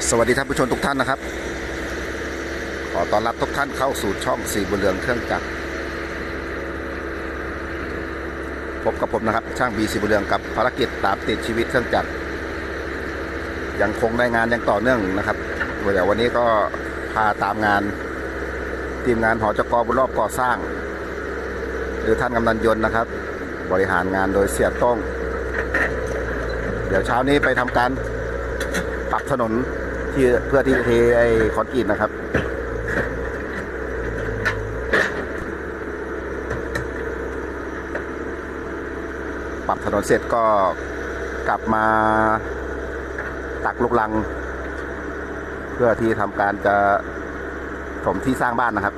สวัสดีท่านผู้ชมทุกท่านนะครับขอต้อนรับทุกท่านเข้าสู่ช่องสีบุญเรืองเครื่องจักรพบกับผมนะครับช่างบีสีบุญเรืองกับภารกิจตามติดชีวิตเครื่องจักรยังคงได้งานยังต่อเนื่องนะครับเดี๋ยววันนี้ก็พาตามงานทีมงานหจก.บุญรอบก่อสร้างหรือท่านกำนันยนต์นะครับบริหารงานโดยเสียต้งเดี๋ยวเช้านี้ไปทำการปรับถนนเพื่อที่จะเทไอ้คอนกรีตนะครับปรับถนนเสร็จก็กลับมาตักลูกรังเพื่อที่ทำการจะถมที่สร้างบ้านนะครับ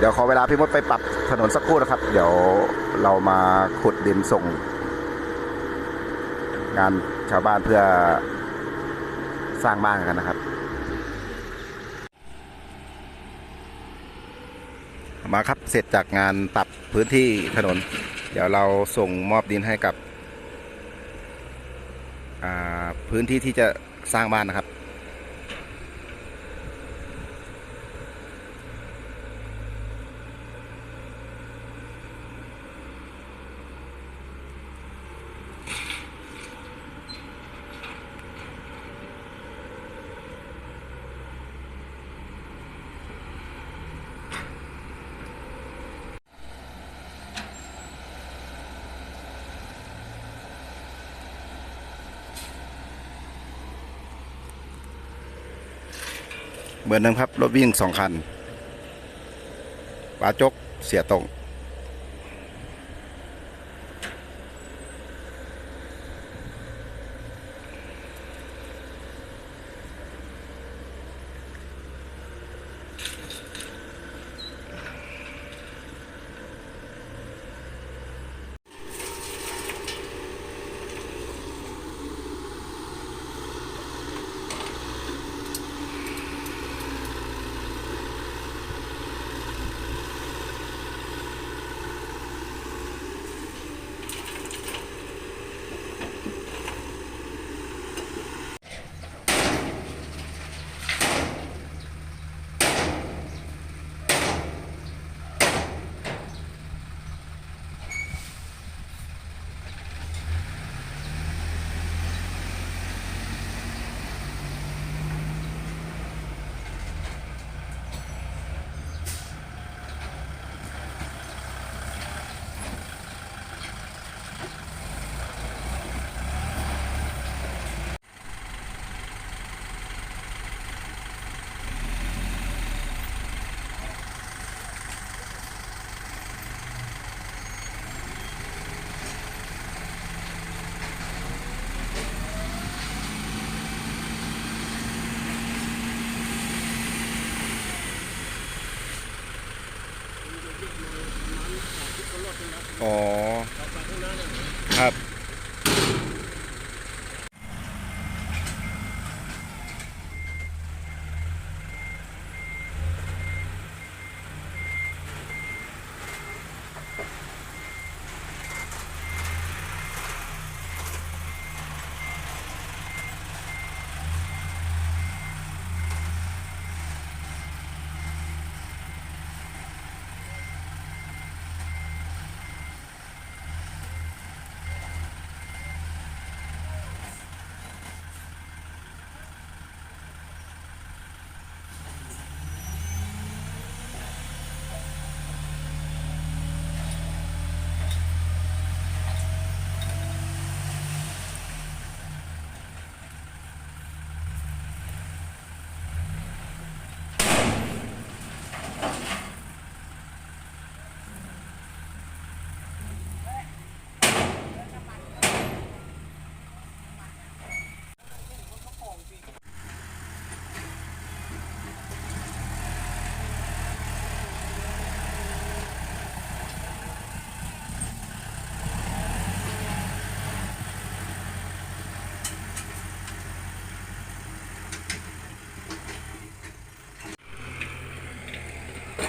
เดี๋ยวขอเวลาพี่มดไปปรับถนนสักครู่นะครับเดี๋ยวเรามาขุดดินส่งงานชาวบ้านเพื่อสร้างบ้านกันนะครับมาครับเสร็จจากงานปรับพื้นที่ถนนเดี๋ยวเราส่งมอบดินให้กับพื้นที่ที่จะสร้างบ้านนะครับเหมือนเดิมครับรถวิ่ง2 คันปาจกเสียตรงอ๋อครับ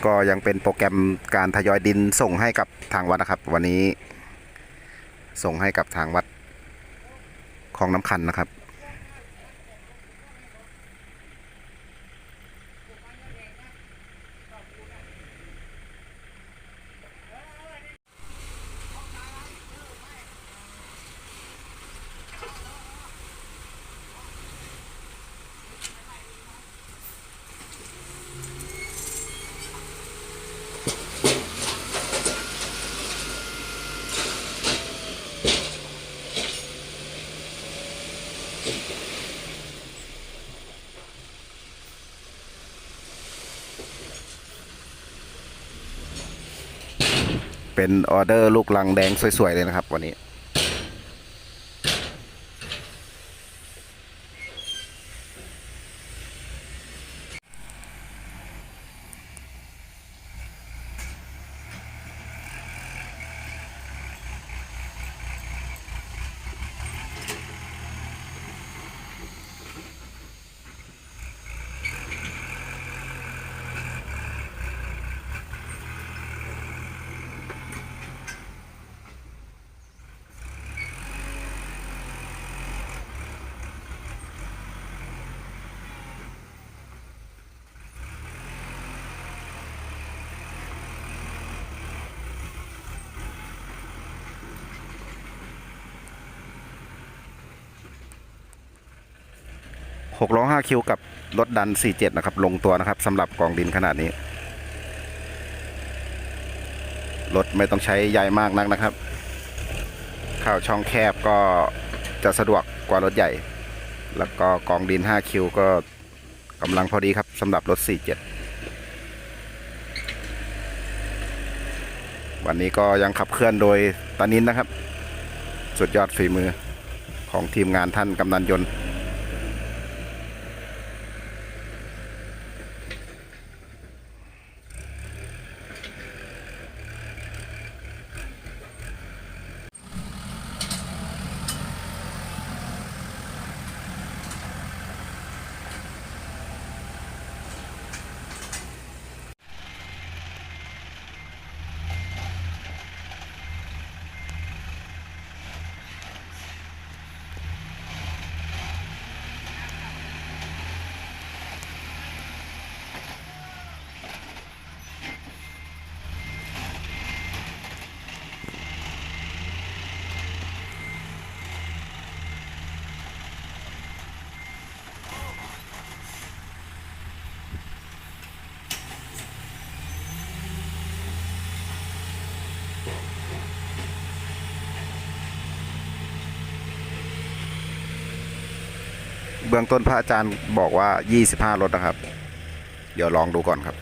ก็ยังเป็นโปรแกรมการทยอยดินส่งให้กับทางวัดนะครับ วันนี้ส่งให้กับทางวัดคลองน้ำคันนะครับเป็นออเดอร์ลูกลังแดงสวยๆเลยนะครับวันนี้6ล้อ5คิวกับรถดัน47นะครับลงตัวนะครับสำหรับกองดินขนาดนี้รถไม่ต้องใช้ใหญ่มากนักนะครับเข้าช่องแคบก็จะสะดวกกว่ารถใหญ่แล้วก็กองดิน5คิวก็กำลังพอดีครับสำหรับรถ47วันนี้ก็ยังขับเคลื่อนโดยตานินนะครับสุดยอดฝีมือของทีมงานท่านกำนันยนต์เบื้องต้นพระอาจารย์บอกว่า25รถนะครับเดี๋ยวลองดูก่อนครับ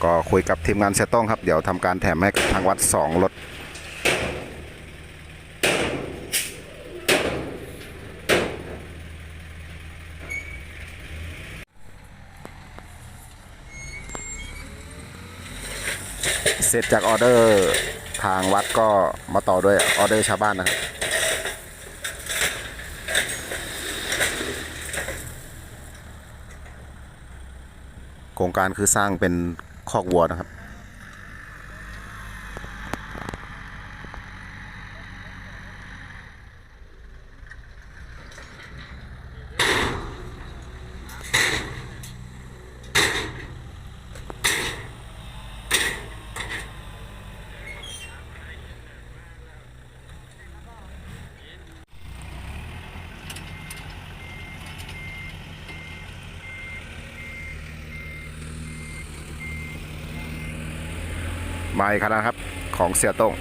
ก็คุยกับทีมงานเซตต้องครับเดี๋ยวทำการแถมให้ทางวัด2รถเสร็จจากออเดอร์ทางวัดก็มาต่อด้วยออเดอร์ชาวบ้านนะครับโครงการคือสร้างเป็นคอกวัวนะครับมาอีกคณะครับของเสี่ยต้ง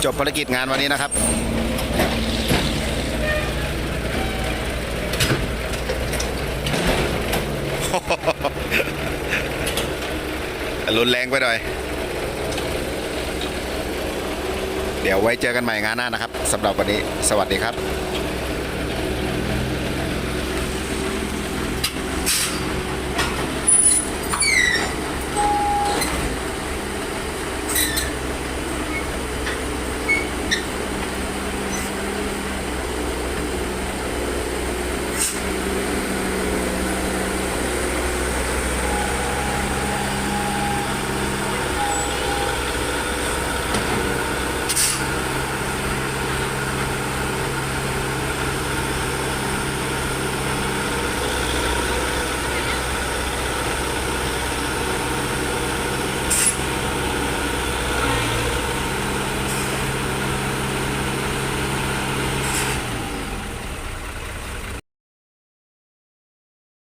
จบภารกิจงานวันนี้นะครับ รุนแรงไปหน่อย เดี๋ยวไว้เจอกันใหม่งานหน้านะครับสำหรับวันนี้สวัสดีครับ